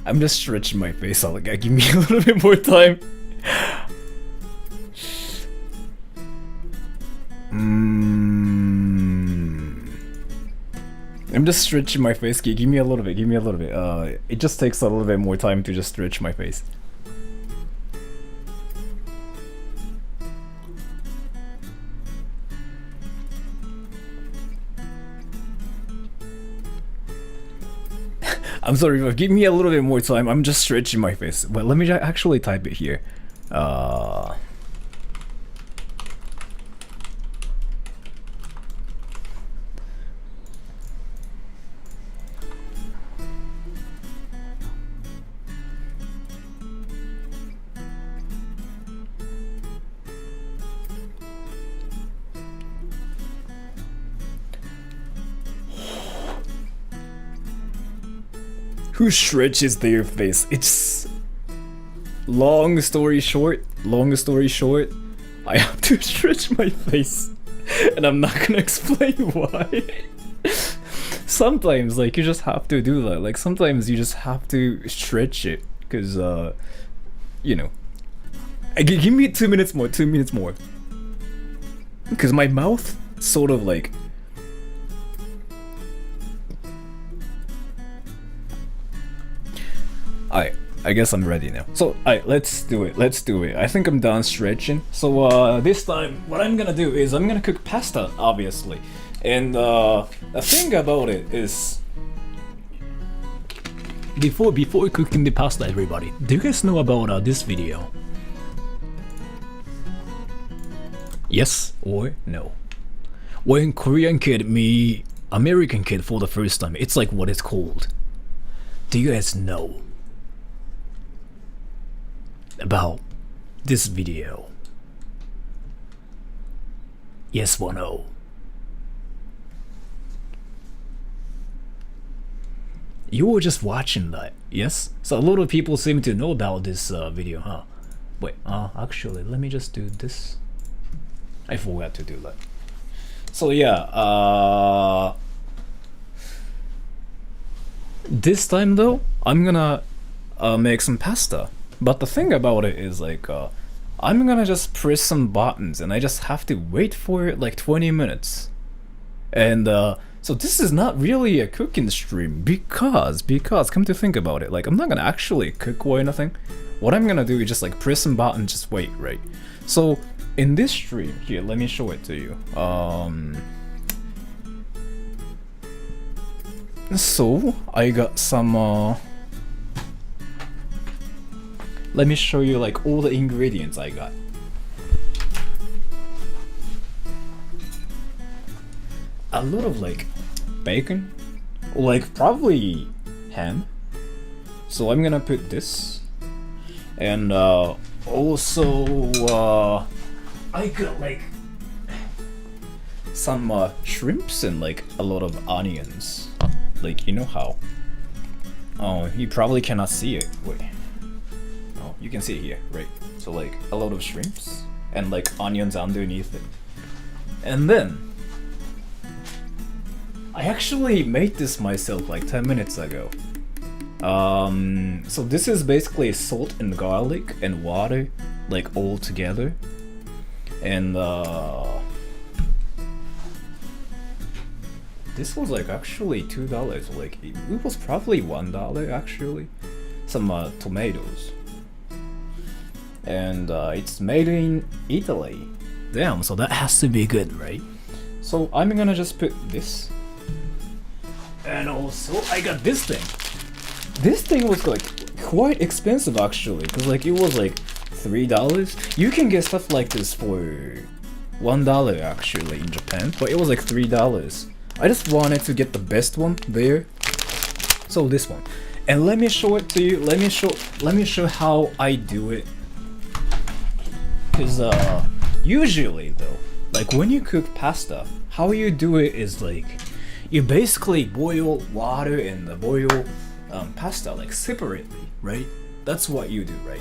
I'm just stretching my face out. Like, give me a little bit more time. I'm just stretching my face. Give me a little bit. Give me a little bit. It just takes a little bit more time to just stretch my face. I'm sorry, but give me a little bit more time. I'm just stretching my face. Well, let me actually type it here. Who stretches their face? It's long story short, I have to stretch my face, and I'm not gonna explain why. Sometimes, like, you just have to do that. Like, sometimes you just have to stretch it, cause you know. Give me 2 minutes more. 2 minutes more. Cause my mouth sort of like. Alright, I guess I'm ready now. So, alright, let's do it. I think I'm done stretching. So, this time, what I'm gonna do is I'm gonna cook pasta, obviously. And, the thing about it is... Before cooking the pasta, everybody, do you guys know about this video? Yes or no? When Korean kid meet American kid for the first time, it's like what it's called. Do you guys know about this video? Yes or no? You were just watching that, yes? So a lot of people seem to know about this video, huh? Wait, actually, let me just do this. I forgot to do that. So yeah, this time though, I'm gonna make some pasta. But the thing about it is, like, I'm gonna just press some buttons and I just have to wait for like 20 minutes. And so this is not really a cooking stream because come to think about it, like, I'm not gonna actually cook or anything. What I'm gonna do is just like press some button, just wait, right? So in this stream here, let me show it to you. So I got some let me show you like all the ingredients I got. A lot of like bacon, like probably ham. So I'm gonna put this, and also I got like some shrimps and like a lot of onions. Like, you know how? Oh, you probably cannot see it. Wait. Oh, you can see it here, right? So like a lot of shrimps and like onions underneath it. And then I actually made this myself like 10 minutes ago. So this is basically salt and garlic and water, like all together. And this was like actually $2. Like it was probably $1 actually. Some tomatoes. And it's made in Italy. Damn, so that has to be good, right? So I'm gonna just put this. And also I got this thing. This thing was like quite expensive actually, because like it was like $3. You can get stuff like this for $1 actually in Japan, but it was like $3. I just wanted to get the best one there. So this one. And let me show it to you. Let me show how I do it. Cause usually though, like when you cook pasta, how you do it is like you basically boil water and boil pasta like separately, right? That's what you do, right?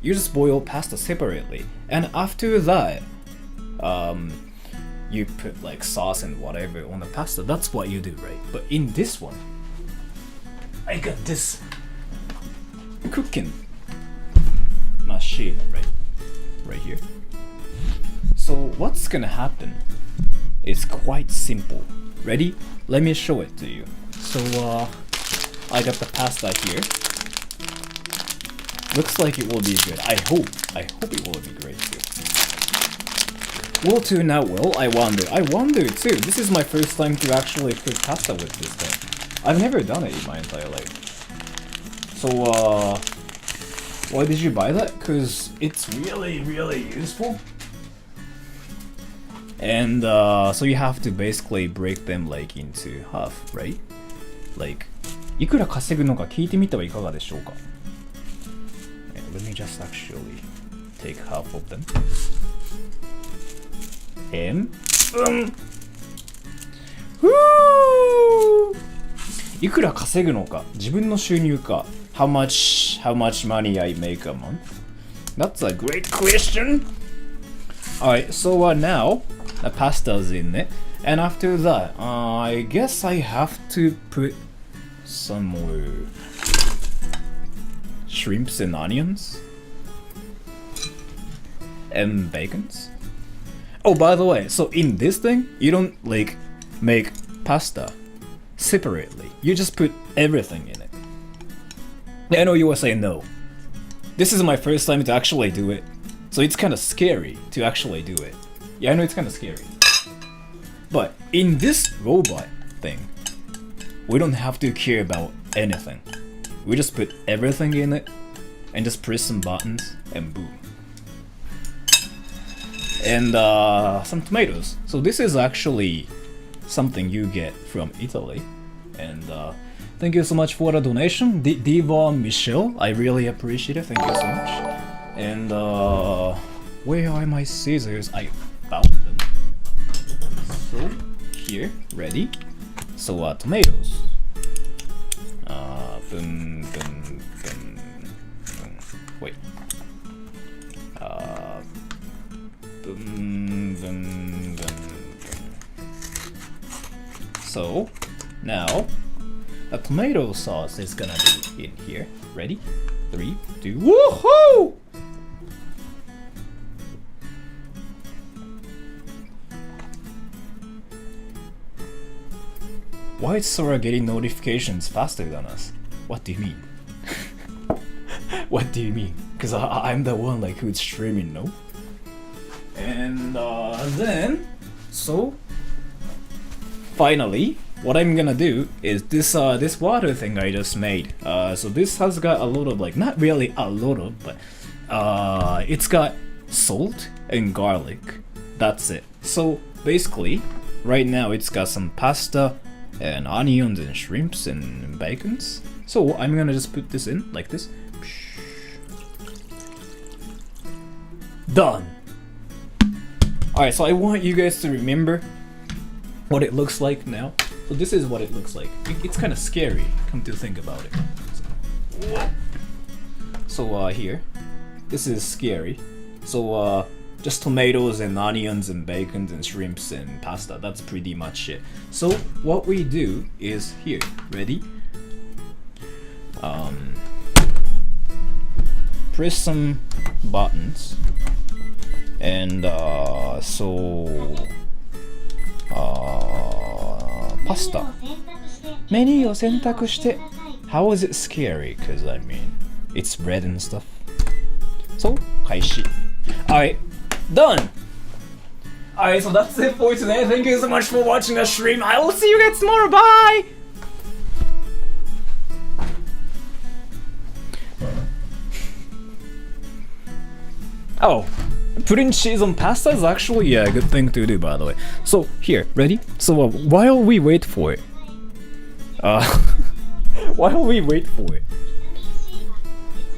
You just boil pasta separately, and after that, you put like sauce and whatever on the pasta. That's what you do, right? But in this one, I got this cooking machine right here. So what's gonna happen is quite simple. Ready? Let me show it to you. So I got the pasta here. Looks like it will be good. I hope it will be great too. Will turn out well, I wonder too. This is my first time to actually cook pasta with this thing. I've never done it in my entire life. So why did you buy that? Cause it's really useful. And so you have to basically break them like into half, right? Like, いくら稼ぐのか聞いてみてはいかがでしょうか? Let me just actually take half of them. And woo! いくら稼ぐのか、自分の収入か。How much money I make a month? That's a great question. Alright, so now the pasta's in it, and after that, I guess I have to put some more shrimps and onions and bacons. Oh, by the way, so in this thing, you don't like make pasta separately. You just put everything in it. I know you were saying no. This is my first time to actually do it, so it's kind of scary to actually do it. Yeah, I know it's kind of scary. But in this robot thing, we don't have to care about anything. We just put everything in it and just press some buttons and boom. And some tomatoes. So this is actually something you get from Italy. And thank you so much for the donation, Diva Michelle. I really appreciate it. Thank you so much. And where are my scissors? I found them. So here, ready. So tomatoes. Boom, boom, boom, boom. Wait. Boom, boom, boom, boom. So now a tomato sauce is gonna be in here. Ready? 3, 2, woohoo! Why is Sora getting notifications faster than us? What do you mean? What do you mean? Because I'm the one like who's streaming, no? And then, so finally, what I'm gonna do is this water thing I just made. So this has got a lot of like, not really a lot of, but it's got salt and garlic. That's it. So basically, right now it's got some pasta and onions and shrimps and bacons. So I'm gonna just put this in like this. Done. Alright, so I want you guys to remember what it looks like now. So this is what it looks like. It's kind of scary, come to think about it. So here, this is scary. So just tomatoes and onions and bacon and shrimps and pasta. That's pretty much it. So what we do is here. Ready? Press some buttons. And pasta. Menu を選択して How is it scary? Because I mean, it's red and stuff. So, 開始. Alright, done! Alright, so that's it for today. Thank you so much for watching the stream. I will see you guys tomorrow. Bye! Oh, putting cheese on pasta is actually a good thing to do, by the way. So here, ready? So while we wait for it, while we wait for it,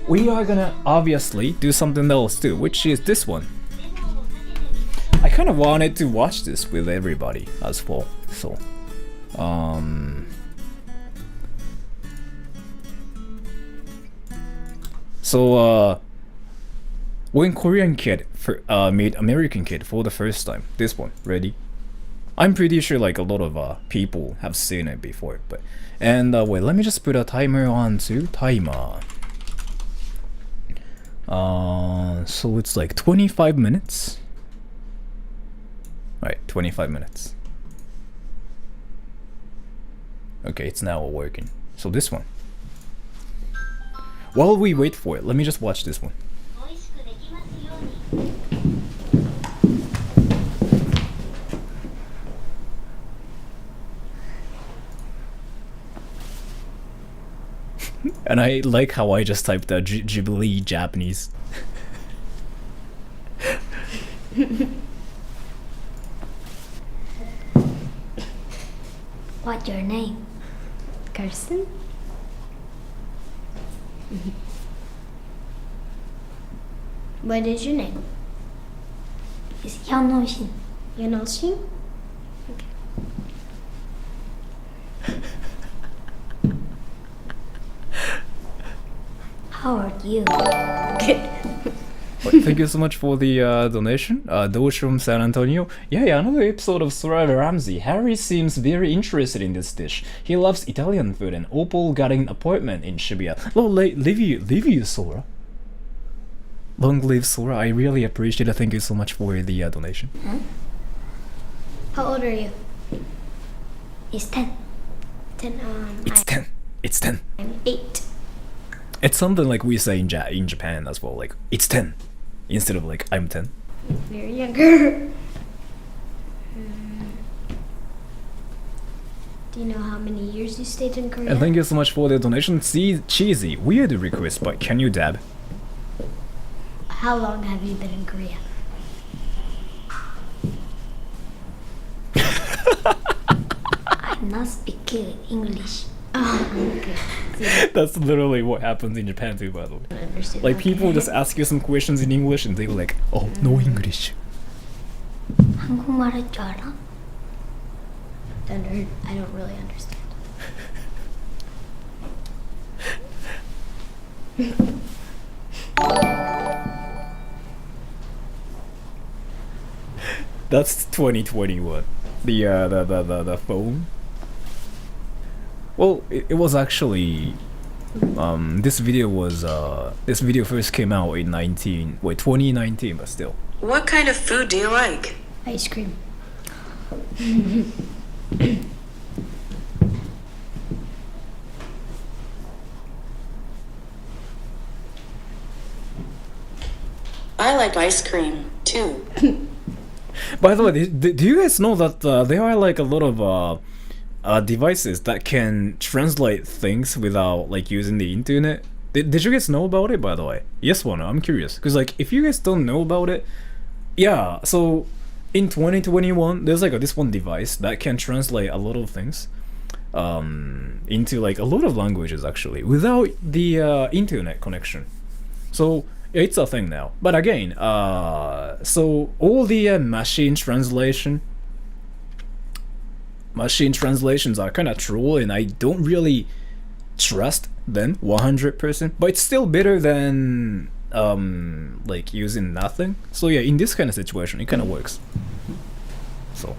we are gonna obviously do something else too, which is this one. I kind of wanted to watch this with everybody as well. So when Korean kid meet American kid for the first time, this one, ready? I'm pretty sure like a lot of people have seen it before. But and wait, let me just put a timer on too. Timer. So it's like 25 minutes. Right, 25 minutes. Okay, it's now working. So this one. While we wait for it, let me just watch this one. And I like how I just typed Ghibli Japanese. What's your name? Kirsten? What is your name? It's Hyunoshin. Hyunoshin? Okay. How are you? Good. Thank you so much for the donation. Those from San Antonio. Yeah, another episode of Sora Ramsey. Harry seems very interested in this dish. He loves Italian food, and Opal got an appointment in Shibuya. Live you, Sora. Long live Sora. I really appreciate it. Thank you so much for the donation. Huh? How old are you? It's 10. 10. It's 10. It's 10. I'm 8. It's something like we say in Japan as well. Like it's 10, instead of like I'm 10. You're younger. Do you know how many years you stayed in Korea? And thank you so much for the donation. Cheesy, weird request, but can you dab? How long have you been in Korea? I'm not speaking English. Oh, okay. That's literally what happens in Japan too, by the way. Like people just ask you some questions in English and they go like, oh, no English. 한국말 할 줄 알아? I don't really understand. That's 2021. The phone. Well, it was actually this video first came out in 2019, but still. What kind of food do you like? Ice cream. I like ice cream too. By the way, do you guys know that there are like a lot of devices that can translate things without like using the internet? Did you guys know about it, by the way? Yes or no? I'm curious, because like if you guys don't know about it, yeah. So in 2021, there's like this one device that can translate a lot of things into like a lot of languages actually without the internet connection. So it's a thing now. But again, so all the machine translations are kind of troll, and I don't really trust them 100%, but it's still better than like using nothing. So yeah, in this kind of situation it kind of works. So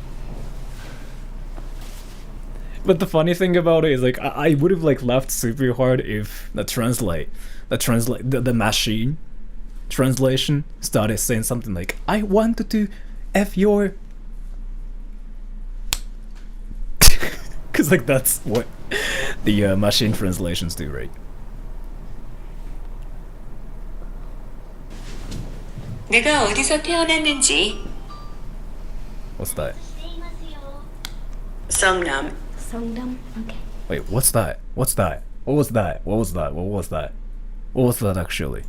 but the funny thing about it is like I would have like laughed super hard if the machine translation started saying something like, I wanted to F your, because like that's what the machine translations do, right? 내가 어디서 태어났는지. What's that? 성남. Songdam? Okay. Wait, what's that? What's that? What was that? What was that? What was that? What was that actually?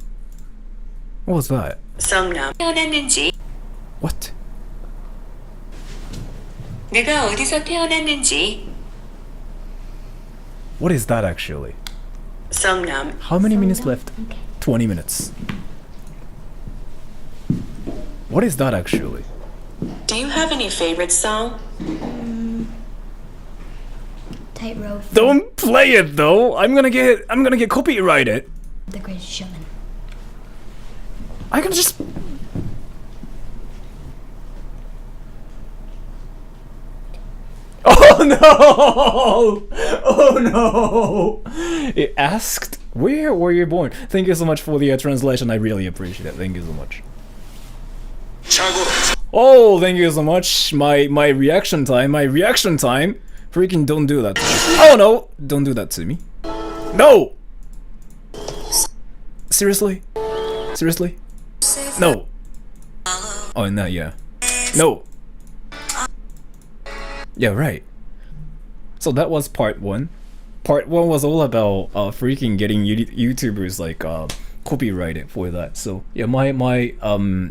What was that? 성남. 태어났는지. What? 내가 어디서 태어났는지. What is that actually? 성남. How many minutes left? Okay. 20 minutes. What is that actually? Do you have any favorite song? Tightrope. Don't play it though. I'm gonna get copyrighted. The Greatest Showman. I can just. no! Oh no! It asked, where were you born? Thank you so much for the translation. I really appreciate it. Thank you so much. Oh, thank you so much. My reaction time. Freaking don't do that to me. Oh no! Don't do that to me. No! Seriously? Seriously? No. Oh, no, yeah. No. Yeah, right. So that was part 1. Part 1 was all about freaking getting YouTubers like copyrighted for that. So yeah, my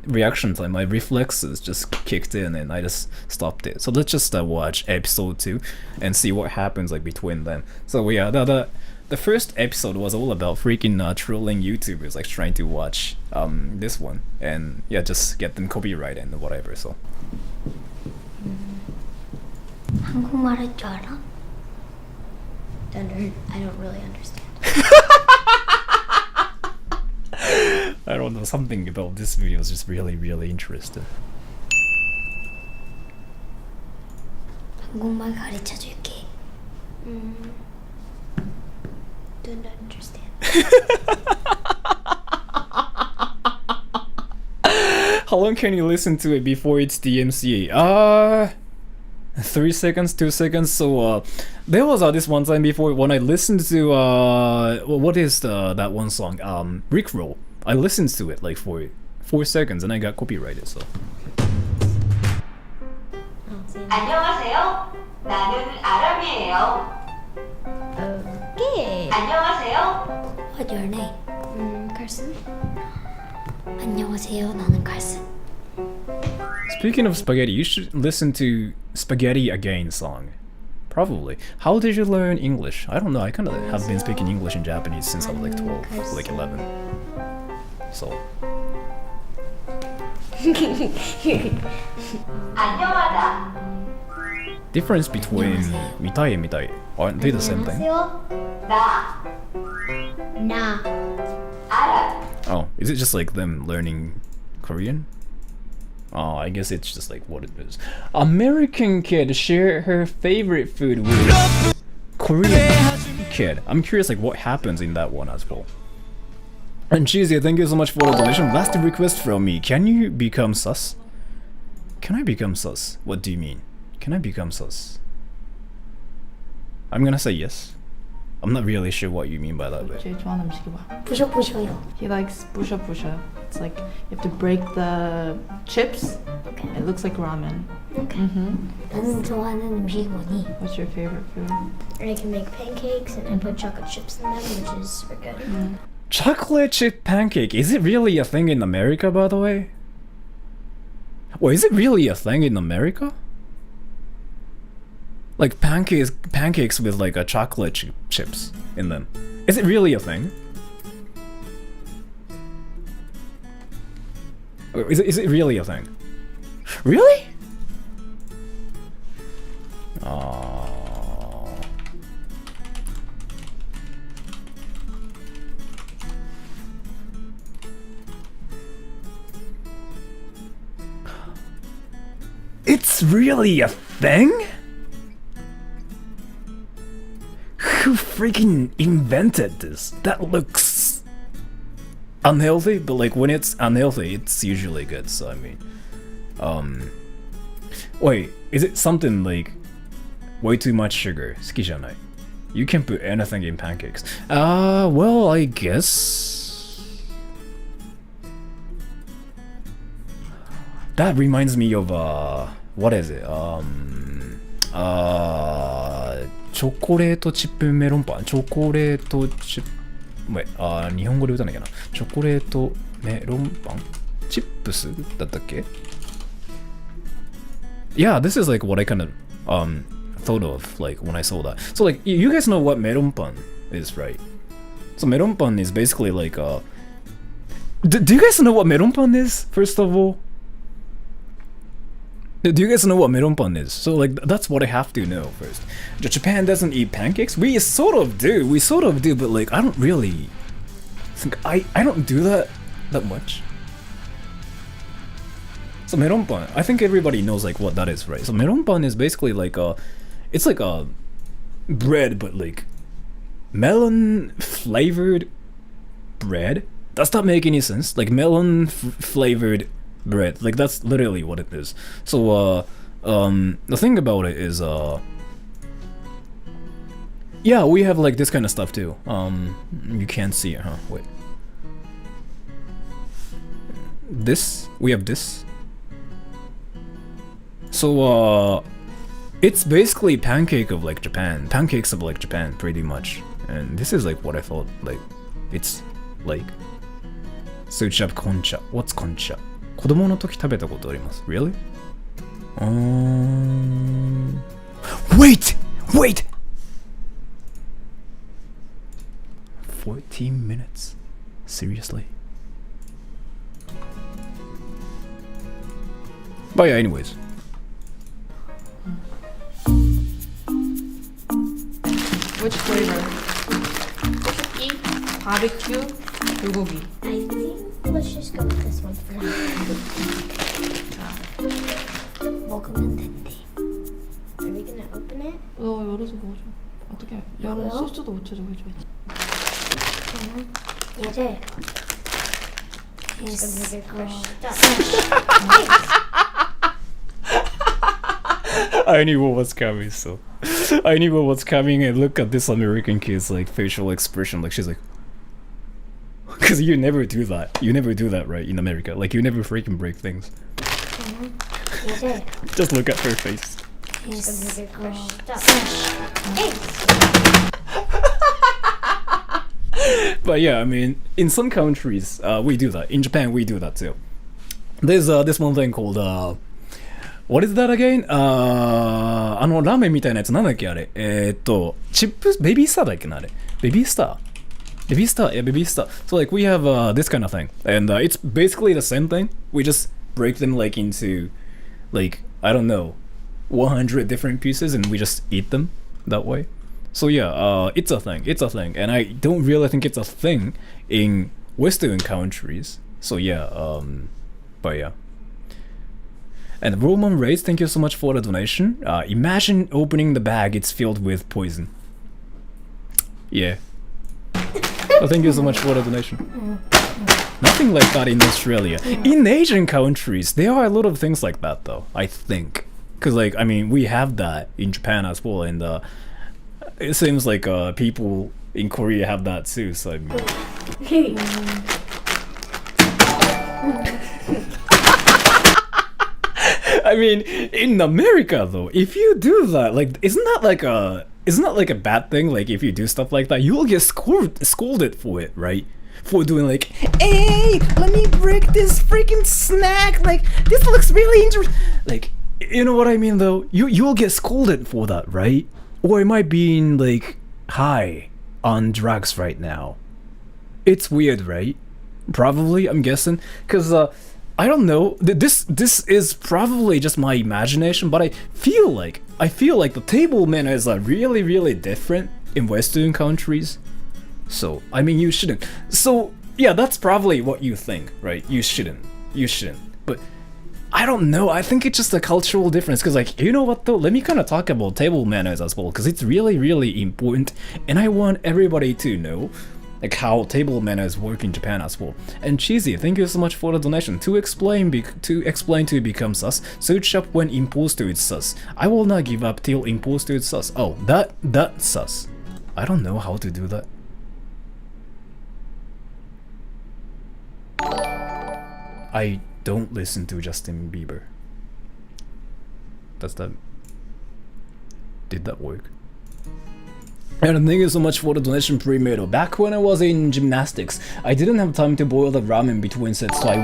reaction time, my reflexes just kicked in and I just stopped it. So let's just watch episode 2 and see what happens like between them. So yeah, the first episode was all about freaking trolling YouTubers, like trying to watch this one and yeah, just get them copyrighted and whatever. So 한국말 할 줄 알아? I don't really understand. I don't know, something about this video is just really interesting. 한국말 가르쳐 줄게. Don't understand. How long can you listen to it before it's DMCA? 3 seconds, 2 seconds. So there was this one time before when I listened to what is that one song? Rickroll. I listened to it like for 4 seconds and I got copyrighted. So. 안녕하세요. 나는 아람이에요. Okay. 안녕하세요. What's your name? Carson. 안녕하세요. 나는 Carson. Speaking of spaghetti, you should listen to Spaghetti Again song. Probably. How did you learn English? I don't know. I kind of have been speaking English and Japanese since I was like 12, like 11. So. 안녕하다. Difference between mitai and mitai. Aren't they the same thing? 나. 나. 알아. Oh, is it just like them learning Korean? Oh, I guess it's just like what it is. American kid share her favorite food with Korean kid. I'm curious like what happens in that one as well. And Cheesy, thank you so much for the donation. Last request from me. Can you become sus? Can I become sus? What do you mean? Can I become sus? I'm gonna say yes. I'm not really sure what you mean by that. But 제일 좋아하는 음식이 뭐야? 부셔부셔요. He likes 부셔부셔. It's like you have to break the chips. Okay. It looks like ramen. Okay. 나는 좋아하는 음식이 뭐니? What's your favorite food? I can make pancakes and I put chocolate chips in them, which is super good. chocolate chip pancake, is it really a thing in America, by the way? Well, is it really a thing in America? Like pancakes with like a chocolate chips in them. Is it really a thing? Is it really a thing? Really? It's really a thing? Who freaking invented this? That looks unhealthy, but like when it's unhealthy, it's usually good, so I mean. Wait, is it something like way too much sugar? 好きじゃない. You can put anything in pancakes. Well, I guess. That reminds me of what is it? チョコレートチップメロンパン。チョコレートチップ、日本語で歌わなきゃな。チョコレートメロンパンチップスだったっけ? Yeah, this is like what I kind of thought of like when I saw that. So like you guys know what melon pan is, right? So melon pan is basically like do you guys know what melon pan is, first of all? Do you guys know what melon pan is? So like that's what I have to know first. Japan doesn't eat pancakes? We sort of do, but like I don't really think I don't do that much. So melon pan, I think everybody knows like what that is, right? So melon pan is basically like it's like a bread, but like melon flavored bread. Does that make any sense? Like melon flavored bread. Like that's literally what it is. So the thing about it is yeah, we have like this kind of stuff too. You can't see it, huh? Wait. This, we have this. So it's basically pancakes of like Japan, pretty much. And this is like what I thought like it's like. Search up concha. What's concha? 子供の時食べたことあります。Really? Wait! 14 minutes? Seriously? But yeah, anyways. Which flavor? Barbecue, bulgogi. I think let's just go with this one for now. Are we gonna open it? 열어서 먹어줘. 어떻게? 열어서 소스도 묻혀줘 해줘야지. 이제 I knew what was coming, so I knew what was coming, and look at this American kid's like facial expression, like she's like, because you never do that, right? In America, like you never freaking break things. Just look at her face. But yeah, I mean, in some countries, we do that. In Japan, we do that too. There's this one thing called what is that again? ラーメンみたいなやつなんだっけあれ？チップベビースターだっけなあれ？ベビースター。Yeah, baby star. So like we have this kind of thing, and it's basically the same thing. We just break them like into, like I don't know, 100 different pieces, and we just eat them that way. So yeah, it's a thing, and I don't really think it's a thing in Western countries. So yeah, but yeah. And Roman Rays, thank you so much for the donation. Imagine opening the bag; it's filled with poison. Yeah. Oh, thank you so much for the donation. Nothing like that in Australia. In Asian countries, there are a lot of things like that, though, I think. Because, like, I mean, we have that in Japan as well, and it seems like people in Korea have that too, so I mean... I mean, in America, though, if you do that, like, isn't that like a bad thing? Like, if you do stuff like that, you'll get scolded for it, right? For doing like, hey, let me break this freaking snack. Like, this looks really interesting. Like, you know what I mean, though? You'll get scolded for that, right? Or am I being like high on drugs right now? It's weird, right? Probably, I'm guessing, because I don't know. This is probably just my imagination, but I feel like the table manners are really, really different in Western countries. So, I mean, you shouldn't. So, yeah, that's probably what you think, right? You shouldn't. But I don't know. I think it's just a cultural difference. Because, like, you know what, though? Let me kind of talk about table manners as well. Because it's really, really important. And I want everybody to know, like, how table manners work in Japan as well. And Cheesy, thank you so much for the donation. To explain to become sus, search up when imposter is sus. I will not give up till imposter is sus. Oh, that sus. I don't know how to do that. I don't listen to Justin Bieber. Did that work? And thank you so much for the donation, Primero. Back when I was in gymnastics, I didn't have time to boil the ramen between sets, so I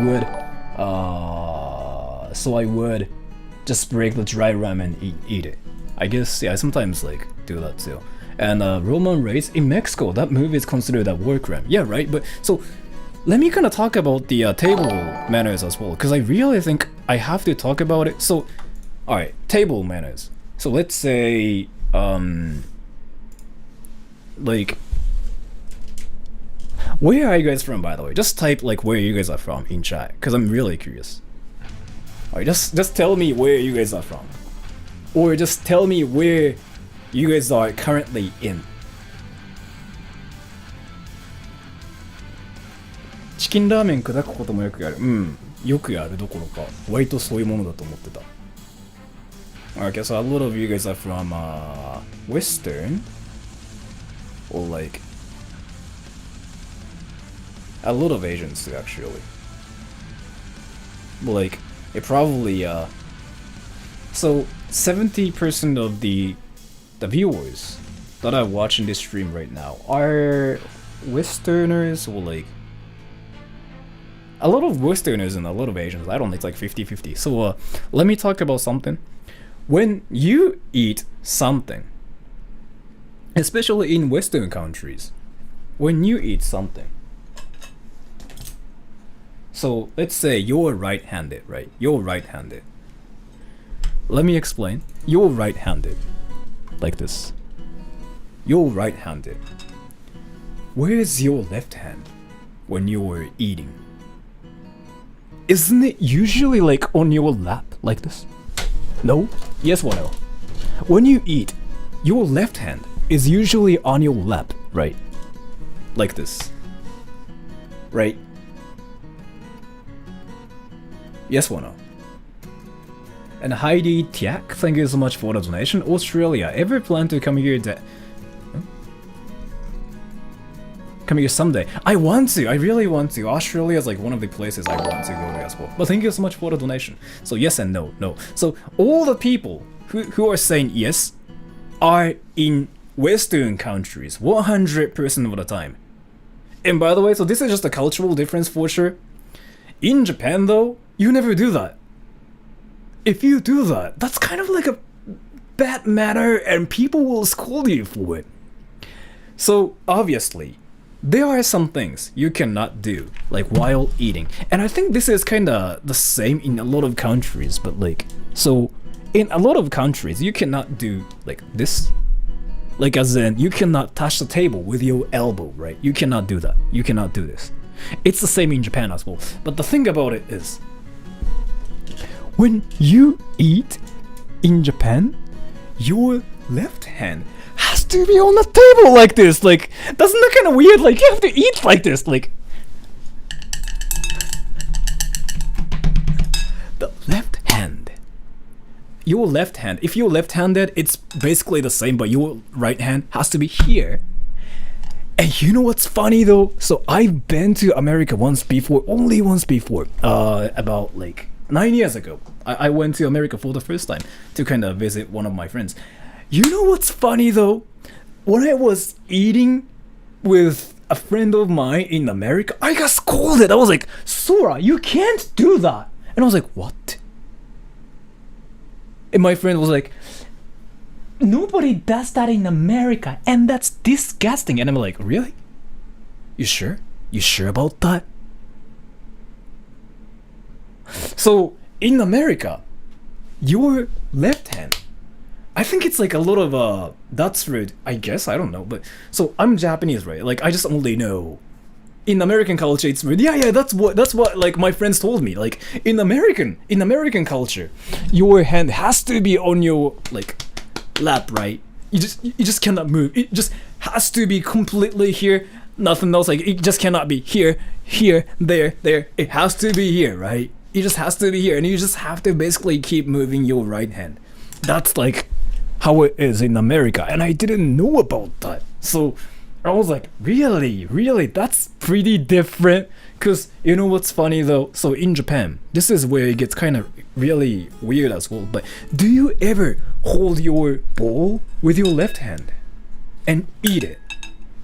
would just break the dry ramen and eat it. I guess, yeah, I sometimes like do that too. And Roman Reigns in Mexico, that movie is considered a war crime. Yeah, right. But so let me kind of talk about the table manners as well, because I really think I have to talk about it. So, all right, table manners. So let's say, like, where are you guys from, by the way? Just type like where you guys are from in chat, because I'm really curious. Alright, just tell me where you guys are from, or just tell me where you guys are currently in. チキンラーメン砕くこともよくやる。うん。よくやるどころか、割とそういうものだと思ってた。Okay, so a lot of you guys are from Western, or like a lot of Asians too, actually. But like, it probably so 70% of the viewers that are watching this stream right now are Westerners, or like a lot of Westerners and a lot of Asians. I don't know, it's like 50-50. So let me talk about something. When you eat something, especially in Western countries, when you eat something, so let's say you're right-handed, right? You're right-handed. Let me explain. You're right-handed, like this. You're right-handed. Where's your left hand when you're eating? Isn't it usually like on your lap, like this? No? Yes or no? When you eat, your left hand is usually on your lap, right? Like this. Right? Yes or no? And Heidi Tiak, thank you so much for the donation. Australia, ever plan to come here come here someday? I want to, I really want to. Australia is like one of the places I want to go to as well. But thank you so much for the donation. So yes and no, no. So all the people who are saying yes are in Western countries 100% of the time. And by the way, so this is just a cultural difference for sure. In Japan though, you never do that. If you do that, that's kind of like a bad manner and people will scold you for it. So obviously, there are some things you cannot do, like while eating. And I think this is kinda the same in a lot of countries, but like, so in a lot of countries, you cannot do like this. Like as in, you cannot touch the table with your elbow, right? You cannot do that. You cannot do this. It's the same in Japan as well. But the thing about it is, when you eat in Japan, your left hand has to be on the table like this. Like, doesn't that kind of weird? Like, you have to eat like this. Like, the left hand. Your left hand. If you're left-handed, it's basically the same, but your right hand has to be here. And you know what's funny though? So I've been to America once before, only once before, about like 9 years ago. I went to America for the first time to kind of visit one of my friends. You know what's funny though? When I was eating with a friend of mine in America, I got scolded. I was like, Sora, you can't do that. And I was like, what? And my friend was like, nobody does that in America, and that's disgusting. And I'm like, really? You sure? You sure about that? So, in America, your left hand, I think it's like a lot of, that's rude, I guess, I don't know, but, so, I'm Japanese, right? Like, I just only know. In American culture, it's rude. Yeah, that's what, like, my friends told me. Like, in American culture, your hand has to be on your, like, lap, right? You just cannot move. It just has to be completely here. Nothing else. Like, it just cannot be here, there. It has to be here, right? It just has to be here, and you just have to basically keep moving your right hand. That's like how it is in America, and I didn't know about that. So I was like, really? That's pretty different. Cause you know what's funny though? So in Japan, this is where it gets kind of really weird as well. But do you ever hold your bowl with your left hand and eat it?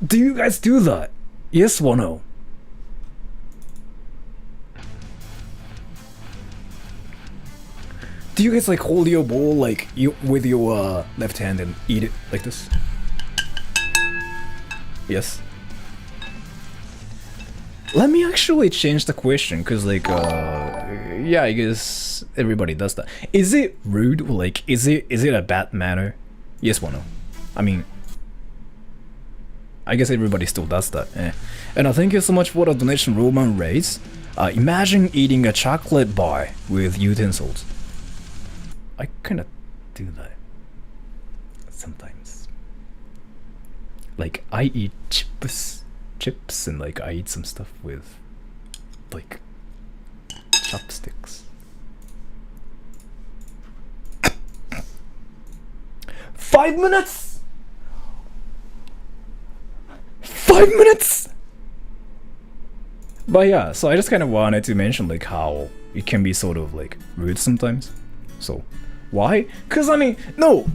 Do you guys do that? Yes or no? Do you guys like hold your bowl like you with your left hand and eat it like this? Yes. Let me actually change the question, cause like yeah, I guess everybody does that. Is it rude? Like, is it a bad manner? Yes or no? I mean, I guess everybody still does that. And thank you so much for the donation, Roman Rays. Imagine eating a chocolate bar with utensils. I kind of do that sometimes. like I eat chips and like I eat some stuff with like chopsticks. 5 minutes. 5 minutes. But yeah, so I just kind of wanted to mention like how it can be sort of like rude sometimes. So why? Cause I mean, no.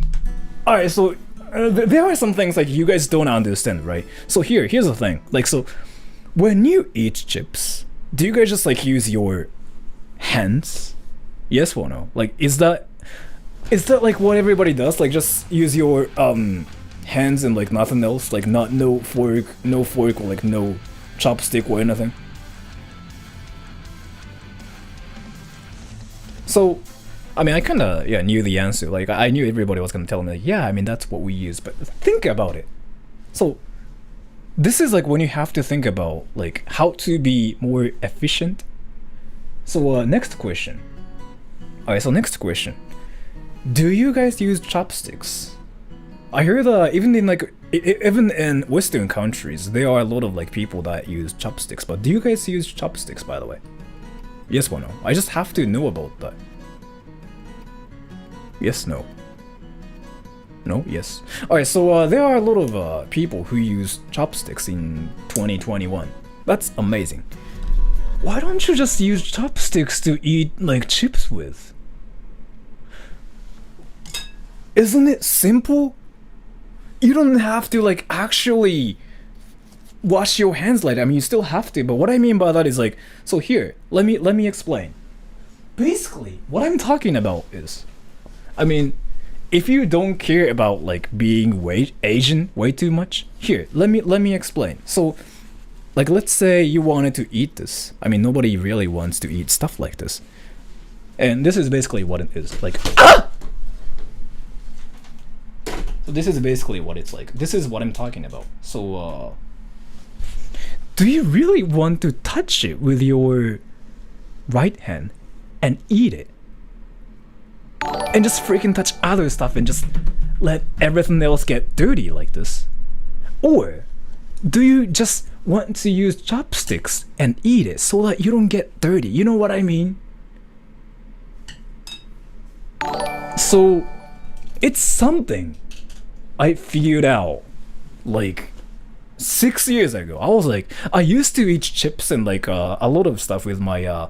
All right, so there are some things like you guys don't understand, right? So here's the thing. Like, so when you eat chips, do you guys just like use your hands? Yes or no? Like, is that like what everybody does? Like, just use your hands and like nothing else? Like, no fork or like no chopstick or anything? So, I mean, I kind of knew the answer. Like, I knew everybody was gonna tell me, like, yeah, I mean, that's what we use. But think about it. So, this is like when you have to think about like how to be more efficient. So, next question. Alright, so next question. Do you guys use chopsticks? I heard even in Western countries, there are a lot of like people that use chopsticks. But do you guys use chopsticks, by the way? Yes or no? I just have to know about that. Yes, no. No, yes. Alright, so there are a lot of people who use chopsticks in 2021. That's amazing. Why don't you just use chopsticks to eat like chips with? Isn't it simple? You don't have to like actually wash your hands like that. I mean, you still have to, but what I mean by that is like, so here, let me explain. Basically, what I'm talking about is, I mean, if you don't care about like being Asian way too much, here, let me explain. So, like, let's say you wanted to eat this. I mean, nobody really wants to eat stuff like this. And this is basically what it is. Like, ah! So this is basically what it's like. This is what I'm talking about. So, do you really want to touch it with your right hand and eat it? And just freaking touch other stuff and just let everything else get dirty like this? Or do you just want to use chopsticks and eat it so that you don't get dirty? You know what I mean? So it's something I figured out like 6 years ago. I was like, I used to eat chips and like a lot of stuff with my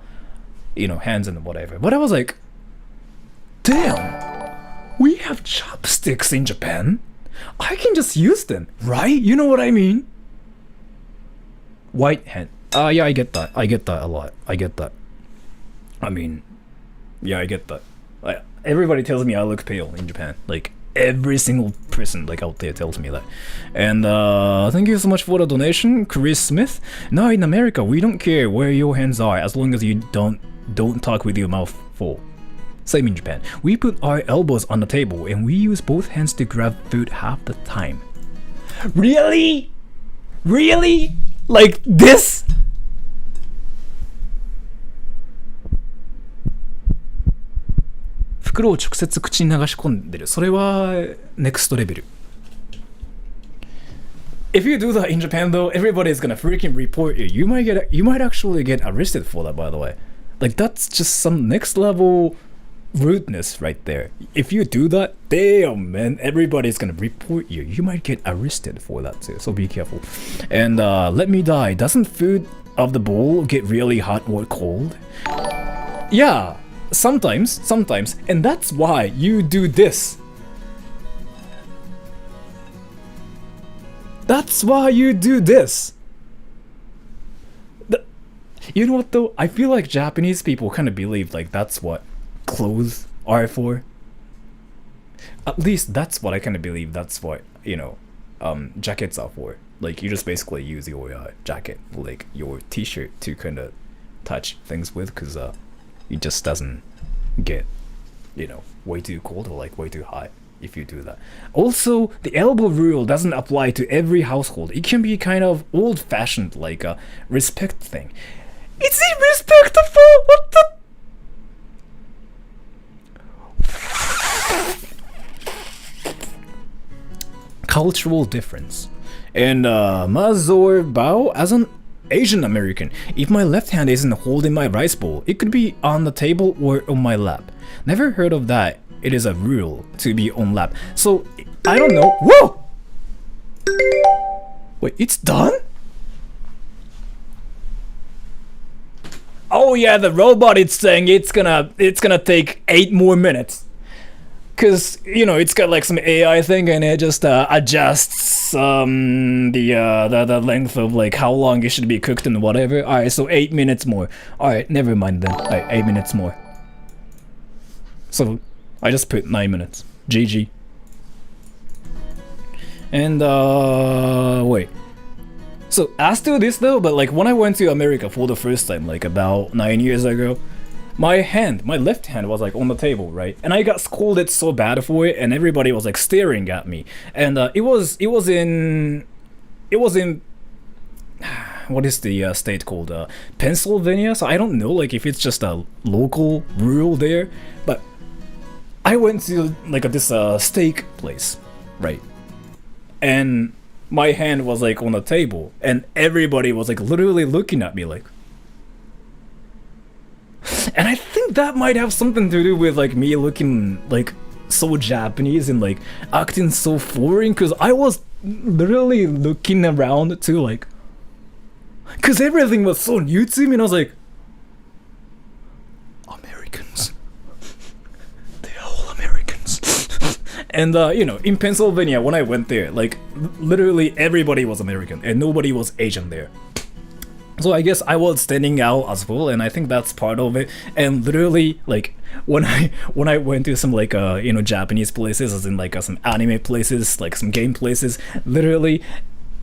hands and whatever, but I was like, damn, we have chopsticks in Japan. I can just use them, right? You know what I mean? White hand. Yeah, I get that a lot. I get that. I mean, yeah, I get that. Everybody tells me I look pale in Japan. Like, every single person like out there tells me that. And thank you so much for the donation, Chris Smith. Now in America, we don't care where your hands are as long as you don't talk with your mouth full. Same in Japan. We put our elbows on the table and we use both hands to grab food half the time. Really? Really? Like this?袋を直接口に流し込んでる。それは next level. If you do that in Japan though, everybody's gonna freaking report you. You might actually get arrested for that, by the way. Like, that's just some next level rudeness right there. If you do that, damn man, everybody's gonna report you. You might get arrested for that too, so be careful. And let me die. Doesn't food of the bowl get really hot or cold? Yeah, sometimes, and that's why you do this. That's why you do this. You know what though? I feel like Japanese people kind of believe like that's what clothes are for. At least that's what I kind of believe. That's what, jackets are for. Like, you just basically use your jacket, like your t-shirt, to kind of touch things with, because it just doesn't get, way too cold or like way too hot if you do that. Also, the elbow rule doesn't apply to every household. It can be kind of old-fashioned, like a respect thing. Is it respectful? What the? Cultural difference. And Mazor Bao, as an Asian American, if my left hand isn't holding my rice bowl, it could be on the table or on my lap. Never heard of that. It is a rule to be on lap. So, I don't know. Whoa! Wait, it's done? Oh yeah, the robot is saying it's gonna take 8 more minutes. Cause you know it's got like some AI thing and it just adjusts the length of like how long it should be cooked and whatever. Alright, so 8 minutes more. Alright, never mind then. Alright, 8 minutes more. So I just put 9 minutes. GG. And wait. So as to this though, but like when I went to America for the first time, like about 9 years ago, my left hand was like on the table, right? And I got scolded so bad for it, and everybody was like staring at me. And it was in what is the state called? Pennsylvania. So I don't know like if it's just a local rule there, but I went to like this steak place, right? And my hand was like on the table, and everybody was like literally looking at me like. And I think that might have something to do with like me looking like so Japanese and like acting so foreign, because I was literally looking around too, like, because everything was so new to me, and I was like, Americans. They're all Americans. And you know, in Pennsylvania when I went there, like literally everybody was American and nobody was Asian there. So I guess I was standing out as well, and I think that's part of it. And literally, like when I went to some like you know, Japanese places, as in like some anime places, like some game places, literally,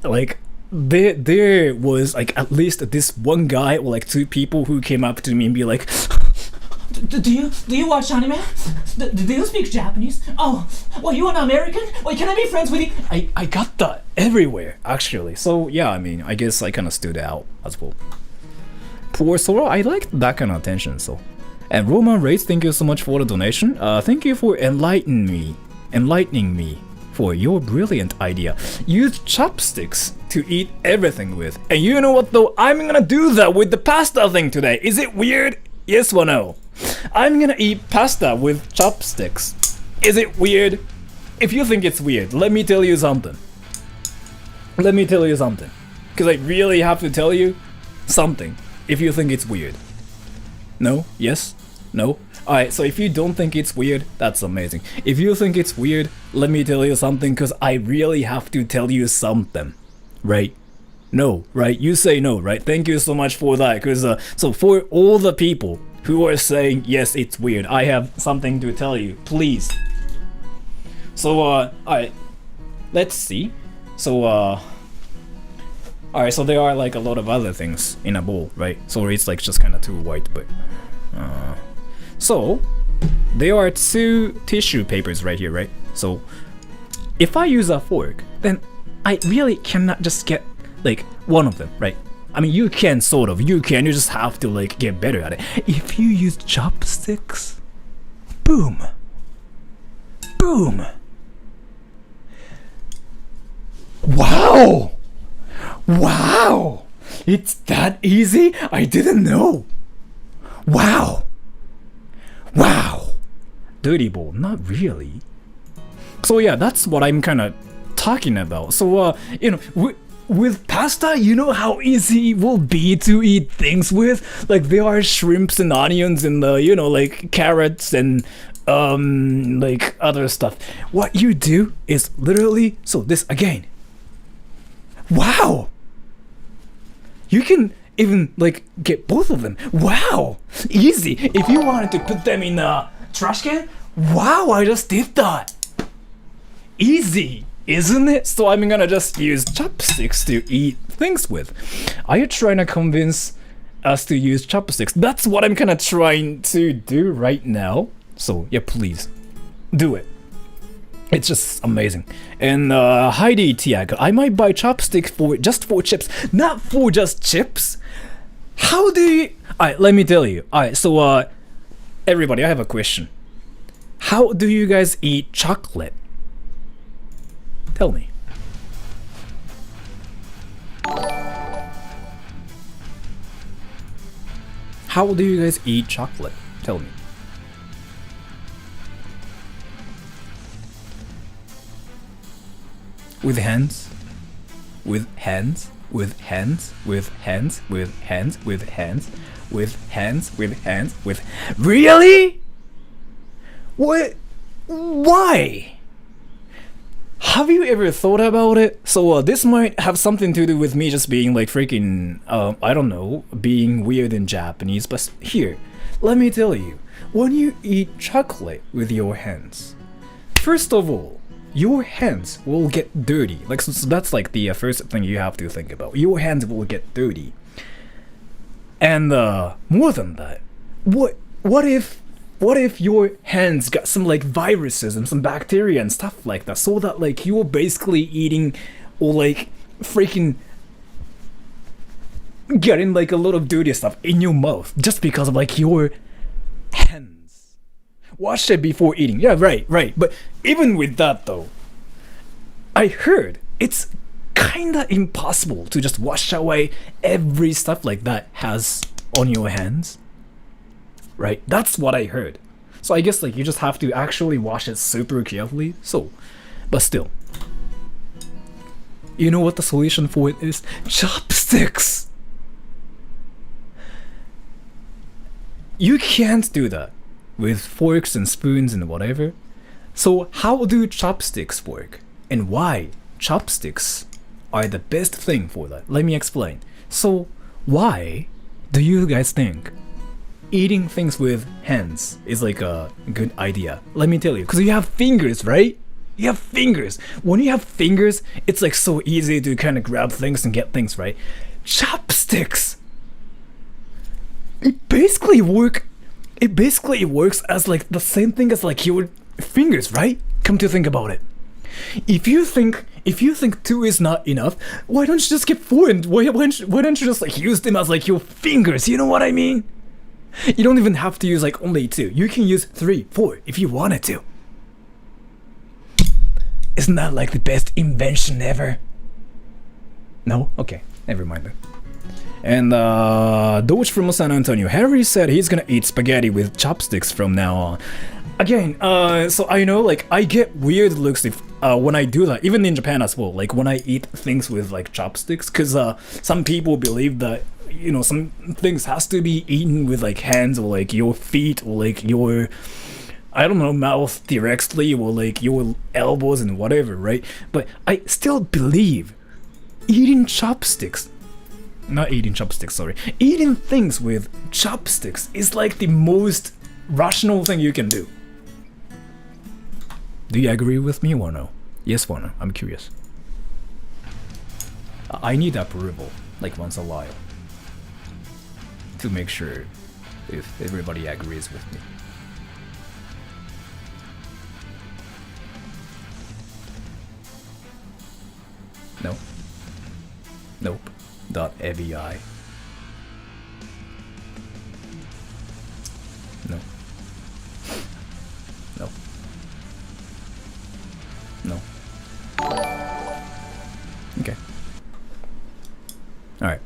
like there was like at least this one guy or like 2 people who came up to me and be like, Do you watch anime? Do you speak Japanese? Oh, well, you an American? Wait, can I be friends with you? I got that everywhere actually. So yeah, I mean, I guess I kind of stood out as well. Poor Sora, I liked that kind of attention. So, and Roman Rates, thank you so much for the donation. Thank you for enlightening me for your brilliant idea. Use chopsticks to eat everything with. And you know what though? I'm gonna do that with the pasta thing today. Is it weird? Yes or no? I'm gonna eat pasta with chopsticks. Is it weird? If you think it's weird, let me tell you something. Because I really have to tell you something if you think it's weird. No? Yes? No? Alright, so if you don't think it's weird, that's amazing. If you think it's weird, let me tell you something, because I really have to tell you something. Right? No, right? You say no, right? Thank you so much for that, because so for all the people who are saying yes, it's weird, I have something to tell you, please. So alright, let's see. So alright, so there are like a lot of other things in a bowl, right? So it's like just kind of too white, but so there are 2 tissue papers right here, right? So if I use a fork, then I really cannot just get like one of them, right? I mean, you can sort of, you just have to like get better at it. If you use chopsticks, boom, boom. Wow, wow, it's that easy? I didn't know. Wow, wow. Dirty bowl, not really. So yeah, that's what I'm kind of talking about. So you know, with pasta, you know how easy it will be to eat things with? Like there are shrimps and onions and you know, like carrots and like other stuff. What you do is literally, so this again. Wow! You can even like get both of them. Wow! Easy! If you wanted to put them in a trash can, wow, I just did that! Easy! Isn't it? So I'm gonna just use chopsticks to eat things with. Are you trying to convince us to use chopsticks? That's what I'm kinda trying to do right now. So yeah, please do it. It's just amazing. And Heidi Tiago, I might buy chopsticks for chips, not for just chips. How do you? Alright, let me tell you. Alright, so everybody, I have a question. How do you guys eat chocolate? Tell me. How do you guys eat chocolate? Tell me. With hands? With hands? With hands? With hands? With hands? With hands? With hands? With hands? With... Really? What? Why? Have you ever thought about it? So this might have something to do with me just being like freaking, I don't know, being weird in Japanese, but here, let me tell you, when you eat chocolate with your hands, first of all, your hands will get dirty. Like, so that's like the first thing you have to think about. Your hands will get dirty. And more than that, what if your hands got some like viruses and some bacteria and stuff like that, so that like you're basically eating or like freaking getting like a lot of dirty stuff in your mouth just because of like your hands. Wash it before eating. Yeah, right. But even with that though, I heard it's kinda impossible to just wash away every stuff like that has on your hands. Right? That's what I heard. So I guess like you just have to actually wash it super carefully. So, but still. You know what the solution for it is? Chopsticks! You can't do that with forks and spoons and whatever. So how do chopsticks work? And why chopsticks are the best thing for that? Let me explain. So why do you guys think eating things with hands is like a good idea? Let me tell you, because you have fingers, right? You have fingers. When you have fingers, it's like so easy to kind of grab things and get things, right? Chopsticks, it basically works as like the same thing as like your fingers, right? Come to think about it. If you think 2 is not enough, why don't you just get 4 and why don't you just like use them as like your fingers? You know what I mean? You don't even have to use like only 2. You can use 3, 4 if you wanted to. Isn't that like the best invention ever? No? Okay, never mind then. And Doge from San Antonio, Harry said he's gonna eat spaghetti with chopsticks from now on. Again, so I know like I get weird looks if when I do that, even in Japan as well, like when I eat things with like chopsticks, because some people believe that, you know, some things has to be eaten with like hands or like your feet or like your, I don't know, mouth directly or like your elbows and whatever, right? But I still believe eating chopsticks, not eating chopsticks, sorry, eating things with chopsticks is like the most rational thing you can do. Do you agree with me or no? Yes or no? I'm curious. I need approval, like once a while, to make sure if everybody agrees with me. No? Nope. .avi. No. No. No. Okay. Alright.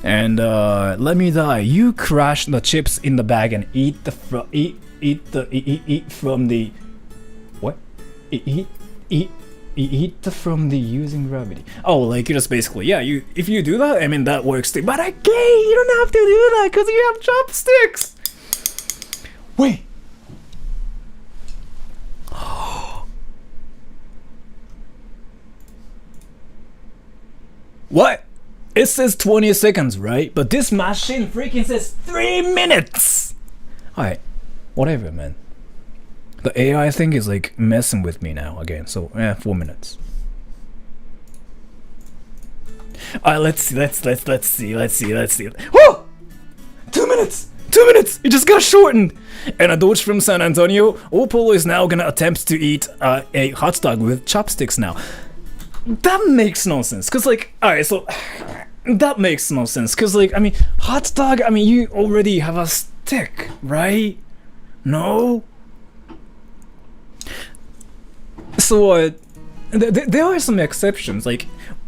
And let me die. You crash the chips in the bag and eat from the what? Eat from the using gravity. Oh, like you just basically, yeah, you if you do that, I mean that works too. But again, you don't have to do that because you have chopsticks. Wait. What? It says 20 seconds, right? But this machine freaking says 3 minutes! Alright, whatever, man. The AI thing is like messing with me now again, so 4 minutes. Alright, let's see. Whoa! 2 minutes! 2 minutes! It just got shortened! And a Doge from San Antonio, Opal is now gonna attempt to eat a hot dog with chopsticks now. That makes no sense, cause like, alright, so that makes no sense, cause like, I mean, hot dog, I mean, you already have a stick, right? No? So, there are some exceptions, like,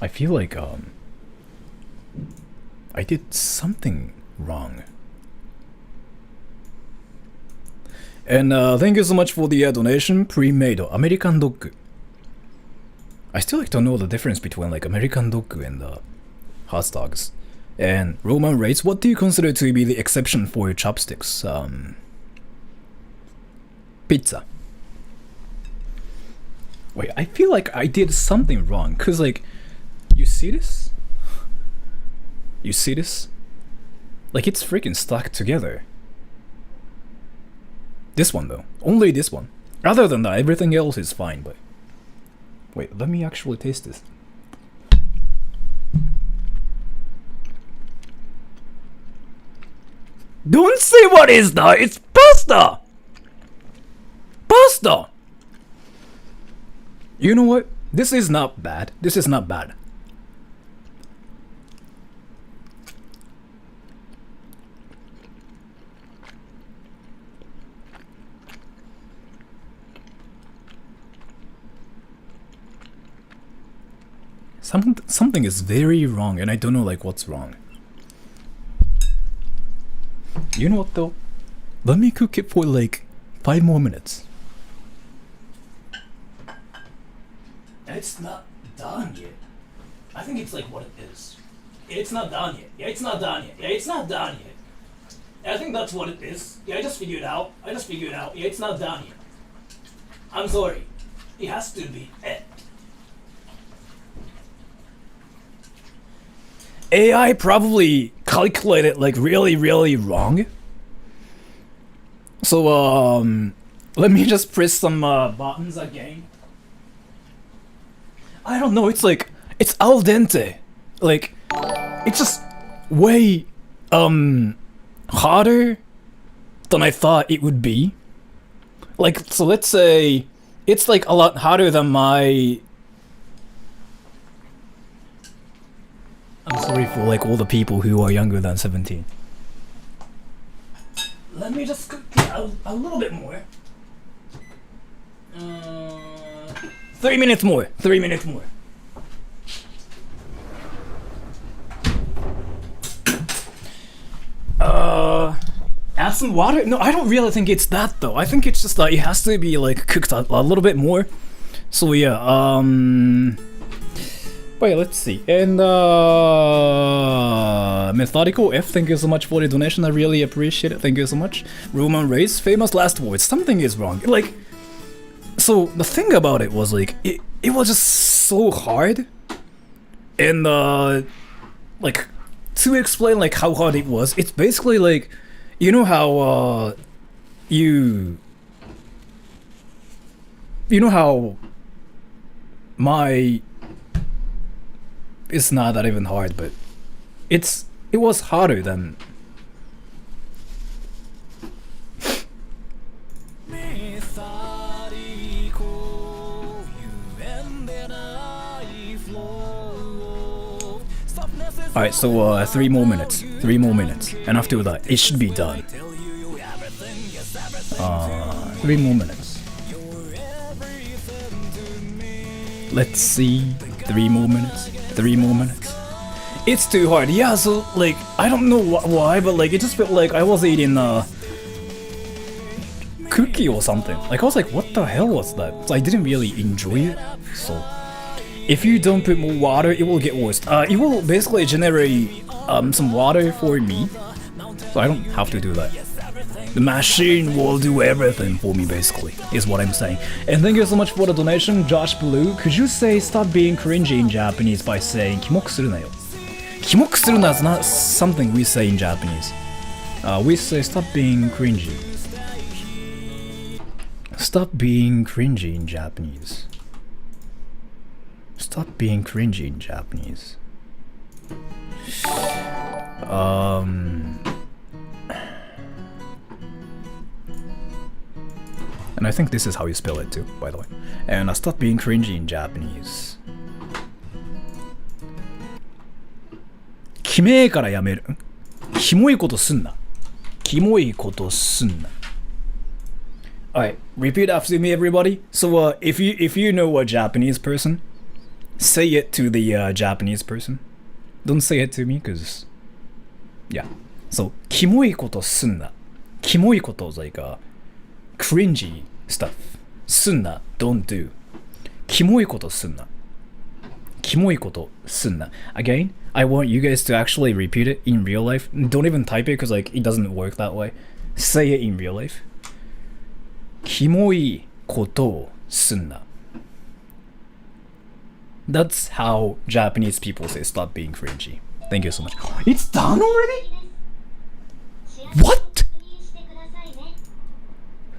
I feel like I did something wrong. And thank you so much for the donation. Pre-made American dog. I still like to know the difference between like American dog and hot dogs. And Roman rates, what do you consider to be the exception for your chopsticks? Pizza. Wait, I feel like I did something wrong. Cause like, you see this? You see this? Like it's freaking stuck together. This one though, only this one. Other than that, everything else is fine, but... Wait, let me actually taste this. Don't say what is that, it's pasta! Pasta! You know what? This is not bad. This is not bad. Something is very wrong and I don't know like what's wrong. You know what though? Let me cook it for like 5 more minutes. It's not done yet. I think it's like what it is. It's not done yet. Yeah, it's not done yet. Yeah, it's not done yet. I think that's what it is. Yeah, I just figured it out. Yeah, it's not done yet. I'm sorry. It has to be it. AI probably calculated like really wrong. So let me just press some buttons again. I don't know, it's like it's al dente. Like it's just way harder than I thought it would be. Like so let's say it's like a lot harder than my... I'm sorry for like all the people who are younger than 17. Let me just cook it a little bit more. 3 minutes more. 3 minutes more. Add some water? No, I don't really think it's that though. I think it's just that it has to be like cooked a little bit more. So yeah, wait, let's see. And Methodical F, thank you so much for the donation. I really appreciate it. Thank you so much. Roman race, famous last words. Something is wrong. Like, so the thing about it was like it was just so hard. And like to explain like how hard it was, it's basically like, you know how you know how my... It's not that even hard, but it was harder than... Alright, so 3 more minutes. 3 more minutes. And after that, it should be done. 3 more minutes. Let's see. 3 more minutes. 3 more minutes. It's too hard. Yeah, so like I don't know why, but like it just felt like I was eating cookie or something. Like I was like, what the hell was that? So I didn't really enjoy it. So if you don't put more water, it will get worse. It will basically generate some water for me, so I don't have to do that. The machine will do everything for me, basically, is what I'm saying. And thank you so much for the donation, Josh Blue. Could you say stop being cringy in Japanese by saying kimoku suru na yo? Kimoku suru na is not something we say in Japanese. We say stop being cringy. Stop being cringy in Japanese. Stop being cringy in Japanese. And I think this is how you spell it too, by the way. And stop being cringy in Japanese. キメえからやめる。キモいことすんな。キモいことすんな。Alright, repeat after me, everybody. So, if you know a Japanese person, say it to the Japanese person. Don't say it to me, cause yeah. So, キモいことすんな. キモいこと is like cringy stuff. すんな, don't do. キモいことすんな. キモいことすんな. Again, I want you guys to actually repeat it in real life. Don't even type it because like it doesn't work that way. Say it in real life. キモいことすんな. That's how Japanese people say stop being cringy. Thank you so much. It's done already? What?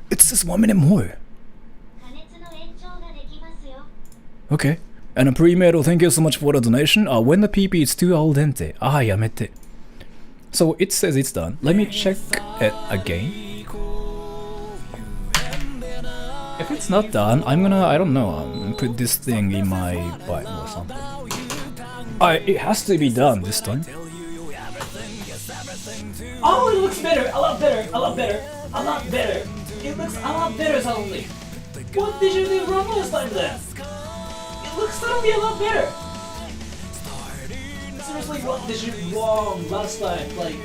It's just 1 minute more. Okay. And a pre-metal, thank you so much for the donation. When the PP is too al dente. Yamete. So it says it's done. Let me check it again. If it's not done, I'm gonna, I don't know, put this thing in my butt or something. It has to be done this time. Oh, it looks better, a lot better, a lot better, a lot better. It looks a lot better suddenly. What did you do wrong last time then? It looks suddenly a lot better. Seriously, what did you do wrong last time? Like,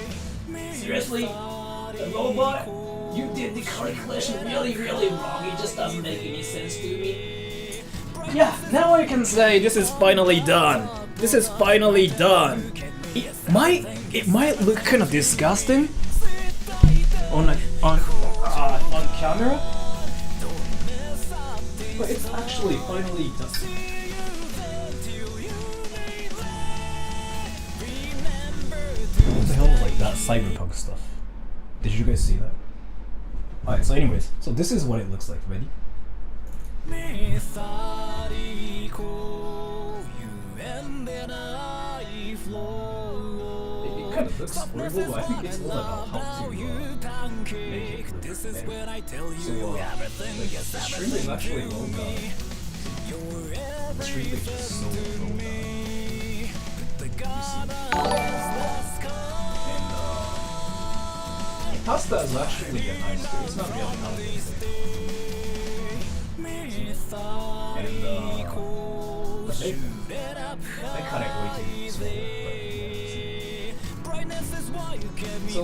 seriously? The robot? You did the calculation really, really wrong. It just doesn't make any sense to me. Yeah, now I can say this is finally done. This is finally done. It might look kind of disgusting on camera, but it's actually finally done. What the hell was like that cyberpunk stuff? Did you guys see that? Alright, so anyways, so this is what it looks like. Ready? It kind of looks horrible, but I think it's all about how to make it look better. So, the stream is actually well done. The stream is just so well done. You see? And, pasta is actually a nice too. It's not really healthy. And, the bacon, they cut it way too small. So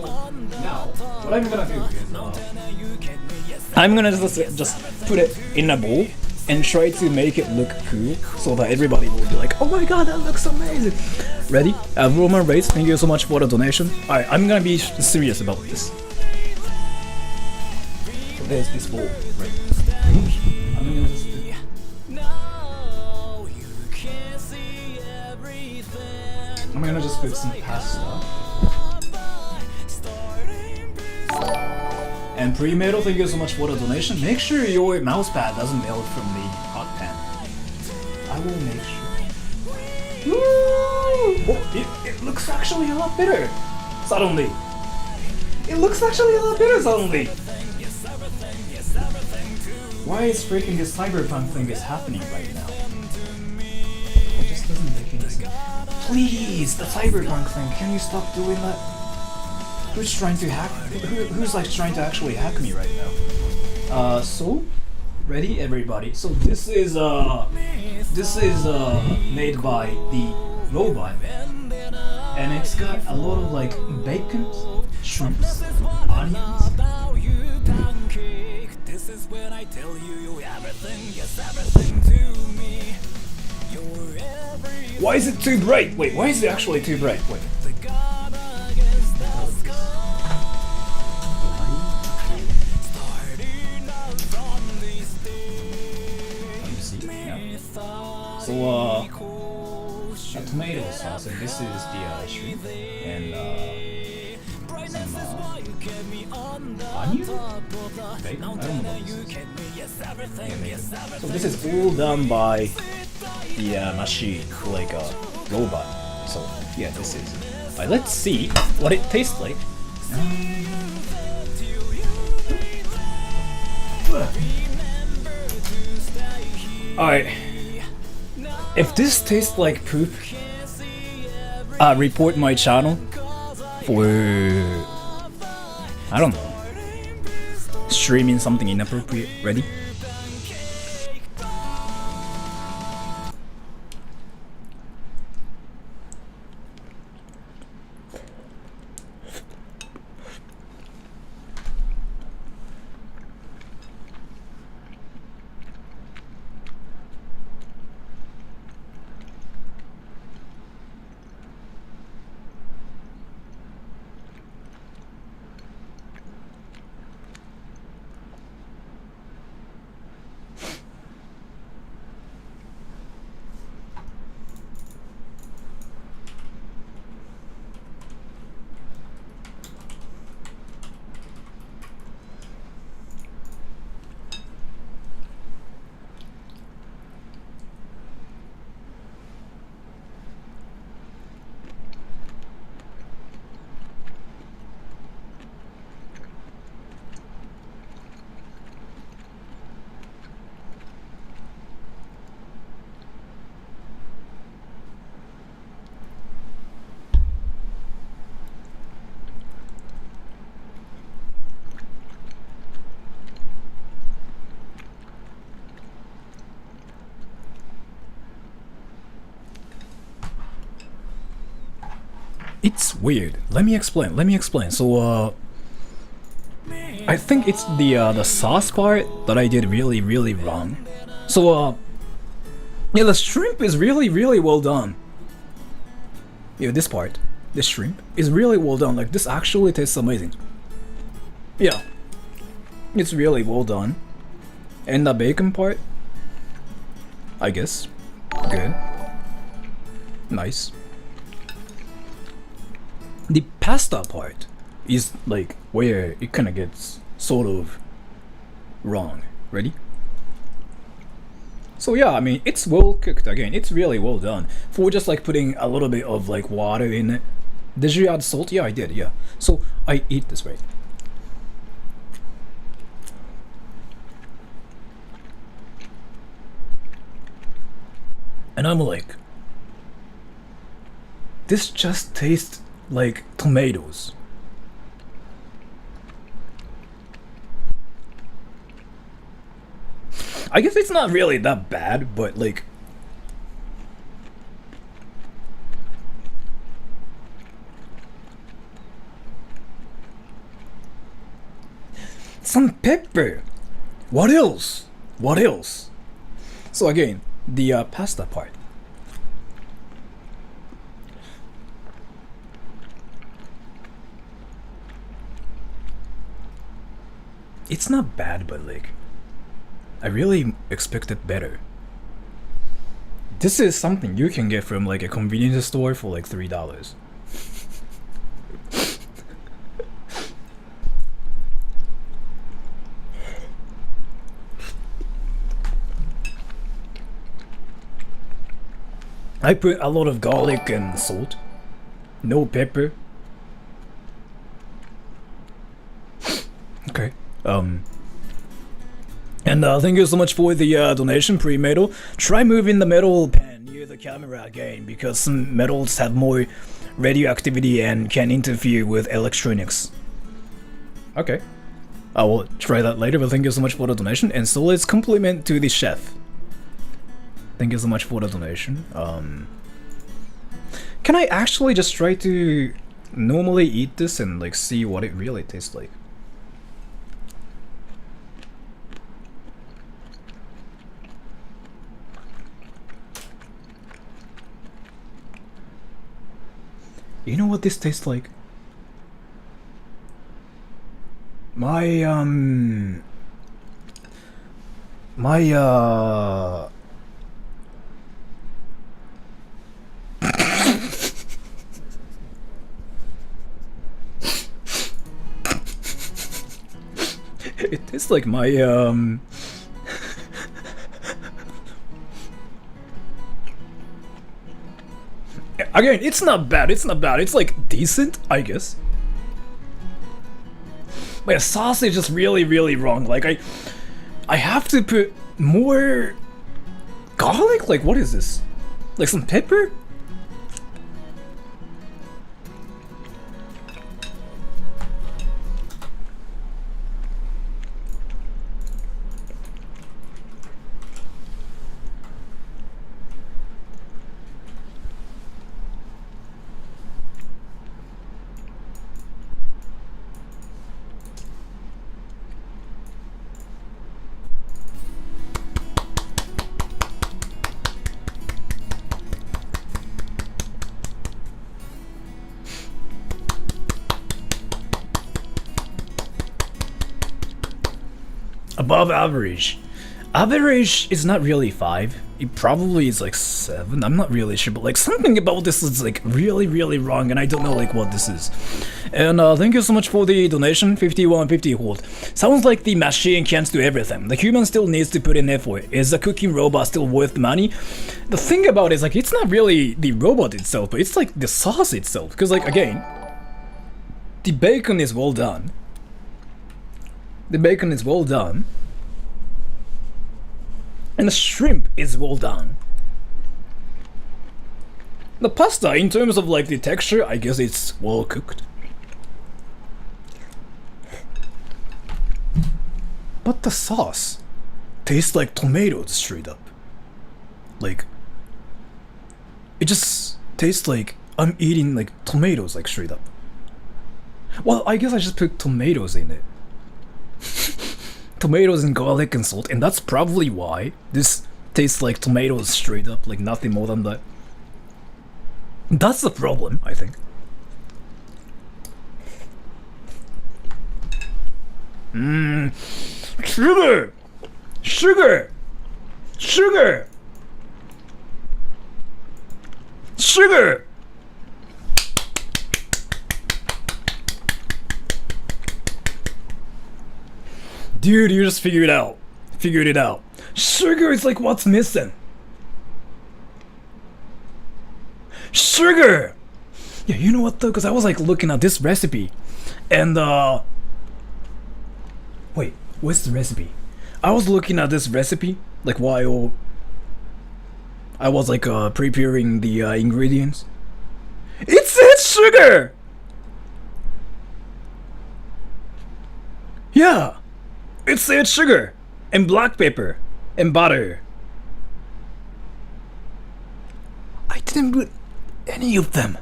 now, what I'm gonna do is I'm gonna just put it in a bowl and try to make it look cool so that everybody will be like, oh my god, that looks amazing. Ready? Roman Race, thank you so much for the donation. Alright, I'm gonna be serious about this. So there's this bowl, right? I'm gonna just I'm gonna just put some pasta. And pre-metal, thank you so much for the donation. Make sure your mousepad doesn't melt from the hot pan. I will make sure. Woo! Oh, it looks actually a lot better. Suddenly. It looks actually a lot better suddenly. Why is freaking this cyberpunk thing is happening right now? It just doesn't make any sense. Please, the cyberpunk thing, can you stop doing that? Who's trying to hack? Who's like trying to actually hack me right now? So, ready, everybody? So this is made by the robot, and it's got a lot of like bacon, shrimps, onions. This is when I tell you everything, yes, everything to me. Why is it too bright? Wait, why is it actually too bright? Wait. So, a tomato sauce, and this is the shrimp, and some onion? Bacon? I don't know what this is. Yeah, so this is all done by the machine, like a robot. So yeah, this is it. Right, let's see what it tastes like. Alright. If this tastes like poop, report my channel for, I don't know, streaming something inappropriate. Ready? It's weird. Let me explain. So, I think it's the sauce part that I did really wrong. So, yeah, the shrimp is really well done. Yeah, this part, the shrimp, is really well done. Like, this actually tastes amazing. Yeah, it's really well done. And the bacon part, I guess, good. Nice. The pasta part is like where it kind of gets sort of wrong. Ready? So yeah, I mean, it's well cooked. Again, it's really well done. For just like putting a little bit of like water in it. Did you add salt? Yeah, I did, yeah. So I eat this way. And I'm like, this just tastes like tomatoes. I guess it's not really that bad, but like, some pepper. What else? What else? So again, the pasta part. It's not bad, but like, I really expected better. This is something you can get from like a convenience store for like $3. I put a lot of garlic and salt. No pepper. Okay. And thank you so much for the donation, pre-metal. Try moving the metal pan near the camera again, because some metals have more radioactivity and can interfere with electronics. Okay. I will try that later, but thank you so much for the donation. And so let's compliment to the chef. Thank you so much for the donation. Can I actually just try to normally eat this and like see what it really tastes like? You know what this tastes like? It tastes like my Again, it's not bad, it's like decent, I guess. But yeah, sauce is just really wrong. Like I have to put more garlic? Like what is this? Like some pepper? above average. Average is not really 5. It probably is like 7. I'm not really sure, but like something about this is like really, really wrong, and I don't know like what this is. And thank you so much for the donation, 5150 hold. Sounds like the machine can't do everything. The human still needs to put in effort. Is the cooking robot still worth money? The thing about it is like it's not really the robot itself, but it's like the sauce itself. Because like again, the bacon is well done. The bacon is well done. And the shrimp is well done. The pasta, in terms of like the texture, I guess it's well cooked. But the sauce tastes like tomatoes straight up. Like, it just tastes like I'm eating like tomatoes like straight up. Well, I guess I just put tomatoes in it. Tomatoes and garlic and salt, and that's probably why this tastes like tomatoes straight up, like nothing more than that. That's the problem, I think. Sugar! Sugar! Sugar! Sugar! Dude, you just figured it out. Figured it out. Sugar is like what's missing. Sugar! Yeah, you know what though? Because I was like looking at this recipe. And wait, what's the recipe? I was looking at this recipe like while I was like preparing the ingredients. It says sugar! Yeah! It said sugar and black pepper and butter. I didn't put any of them.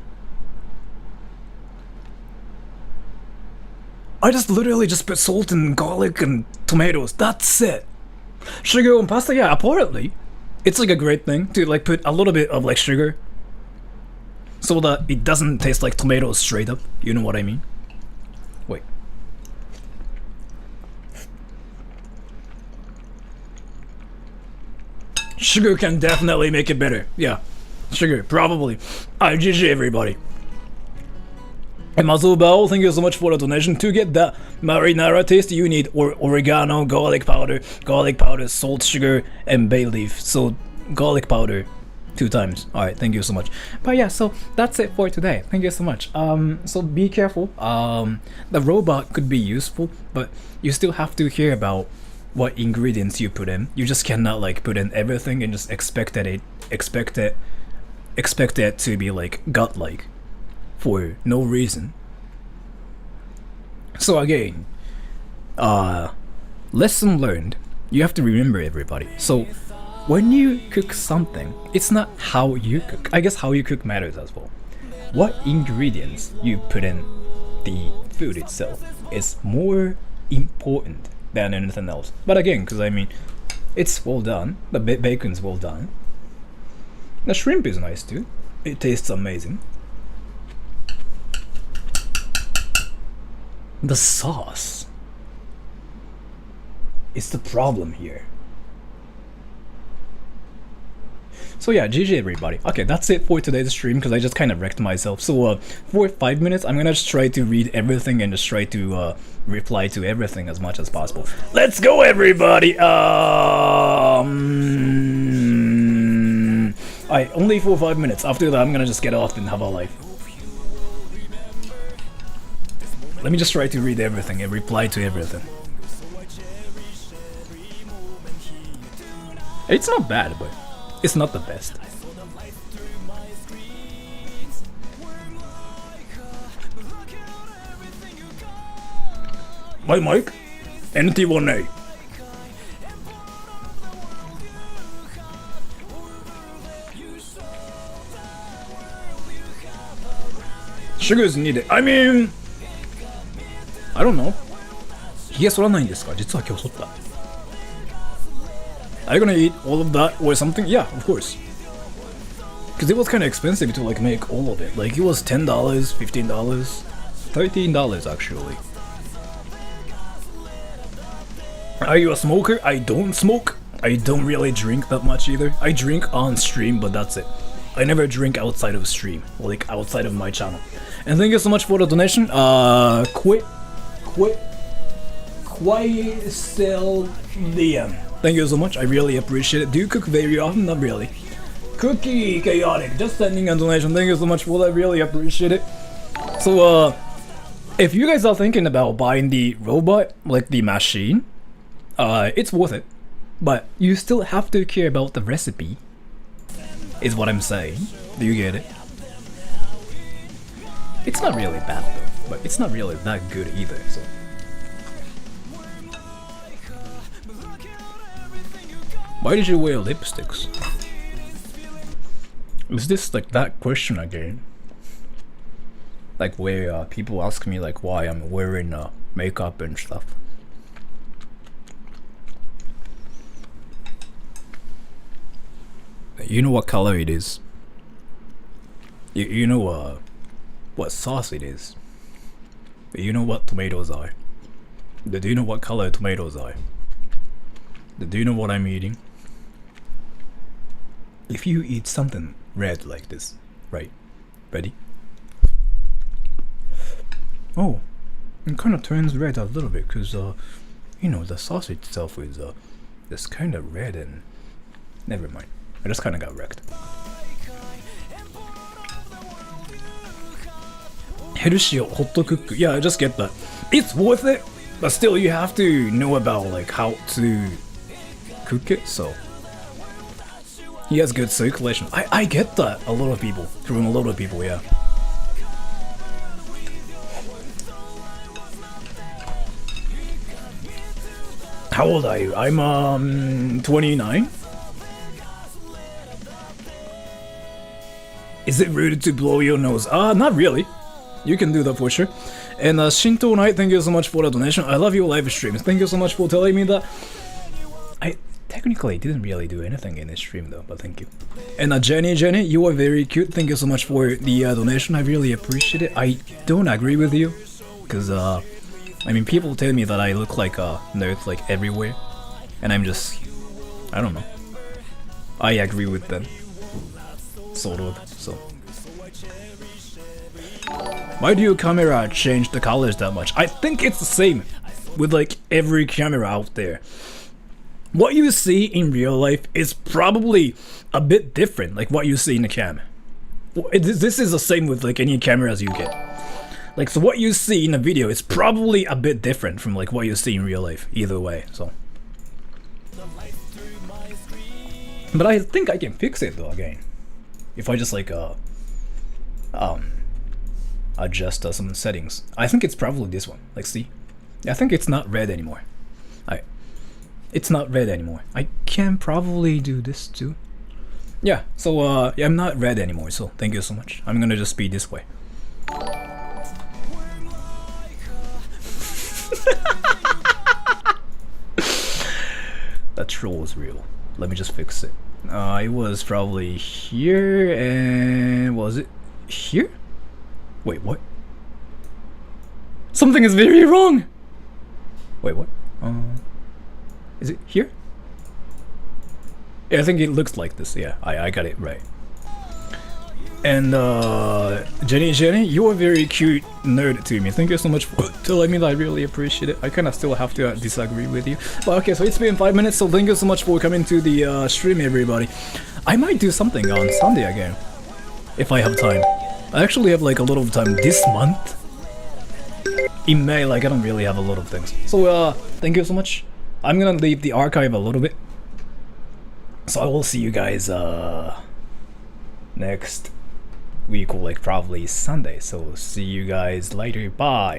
I just literally just put salt and garlic and tomatoes. That's it. Sugar on pasta, yeah, apparently. It's like a great thing to like put a little bit of like sugar so that it doesn't taste like tomatoes straight up. You know what I mean? Wait. Sugar can definitely make it better. Yeah, sugar, probably. Alright, GG everybody. And Mazubao, thank you so much for the donation. To get that marinara taste, you need oregano, garlic powder, salt, sugar, and bay leaf. So, garlic powder 2 times. Alright, thank you so much. But yeah, so that's it for today. Thank you so much. So be careful. The robot could be useful, but you still have to hear about what ingredients you put in. You just cannot like put in everything and just expect it to be like godlike for no reason. So again, lesson learned. You have to remember, everybody. So when you cook something, it's not how you cook. I guess how you cook matters as well. What ingredients you put in the food itself is more important than anything else. But again, because I mean, it's well done. The bacon's well done. The shrimp is nice too. It tastes amazing. The sauce is the problem here. So yeah, GG everybody. Okay, that's it for today's stream because I just kind of wrecked myself. So for 5 minutes, I'm gonna just try to read everything and just try to reply to everything as much as possible. Let's go everybody! Alright, only for 5 minutes. After that, I'm gonna just get off and have a life. Let me just try to read everything and reply to everything. It's not bad, but it's not the best. My mic? NT1A. Sugar is needed. I mean, I don't know. ひげ剃らないんですか？実は今日剃った。Are you gonna eat all of that or something? Yeah, of course. Because it was kind of expensive to like make all of it. Like it was $10, $15, $13 actually. Are you a smoker? I don't smoke. I don't really drink that much either. I drink on stream, but that's it. I never drink outside of stream, like outside of my channel. And thank you so much for the donation. Quaisel DM. Thank you so much. I really appreciate it. Do you cook very often? Not really. Cookie Chaotic, just sending a donation. Thank you so much for that. I really appreciate it. So, if you guys are thinking about buying the robot, like the machine, it's worth it. But you still have to care about the recipe, is what I'm saying. Do you get it? It's not really bad though, but it's not really that good either, so. Why did you wear lipsticks? Is this like that question again? Like where people ask me like why I'm wearing makeup and stuff. You know what color it is? You know what sauce it is? You know what tomatoes are? Do you know what color tomatoes are? Do you know what I'm eating? If you eat something red like this, right? Ready? Oh, it kind of turns red a little bit because you know, the sauce itself is this kind of red and never mind. I just kind of got wrecked. Healthy hot cook. Yeah, I just get that. It's worth it, but still you have to know about like how to cook it, so. He has good circulation. I get that. A lot of people. From a lot of people, yeah. How old are you? I'm 29. Is it rude to blow your nose? Not really. You can do that for sure. And Shinto Knight, thank you so much for the donation. I love your live streams. Thank you so much for telling me that. I technically didn't really do anything in this stream though, but thank you. And Jenny, you are very cute. Thank you so much for the donation. I really appreciate it. I don't agree with you, because I mean, people tell me that I look like a nerd like everywhere, and I'm just, I don't know. I agree with them, sort of. So, why do your camera change the colors that much? I think it's the same with like every camera out there. What you see in real life is probably a bit different, like what you see in the cam. This is the same with like any cameras you get. Like, so what you see in a video is probably a bit different from like what you see in real life, either way, so. But I think I can fix it though, again. If I just like, adjust some settings. I think it's probably this one, like see? I think it's not red anymore. It's not red anymore. I can probably do this too. Yeah, so yeah, I'm not red anymore, so thank you so much. I'm gonna just be this way. That troll is real. Let me just fix it. It was probably here, and was it here? Wait, what? Something is very wrong! Wait, what? Is it here? Yeah, I think it looks like this. Yeah, I got it right. And Jenny, you are very cute nerd to me. Thank you so much for telling me that. I really appreciate it. I kind of still have to disagree with you. But okay, so it's been 5 minutes, so thank you so much for coming to the stream, everybody. I might do something on Sunday again, if I have time. I actually have like a lot of time this month. In May, like I don't really have a lot of things. So thank you so much. I'm gonna leave the archive a little bit. So I will see you guys next week, or like probably Sunday. So see you guys later. Bye.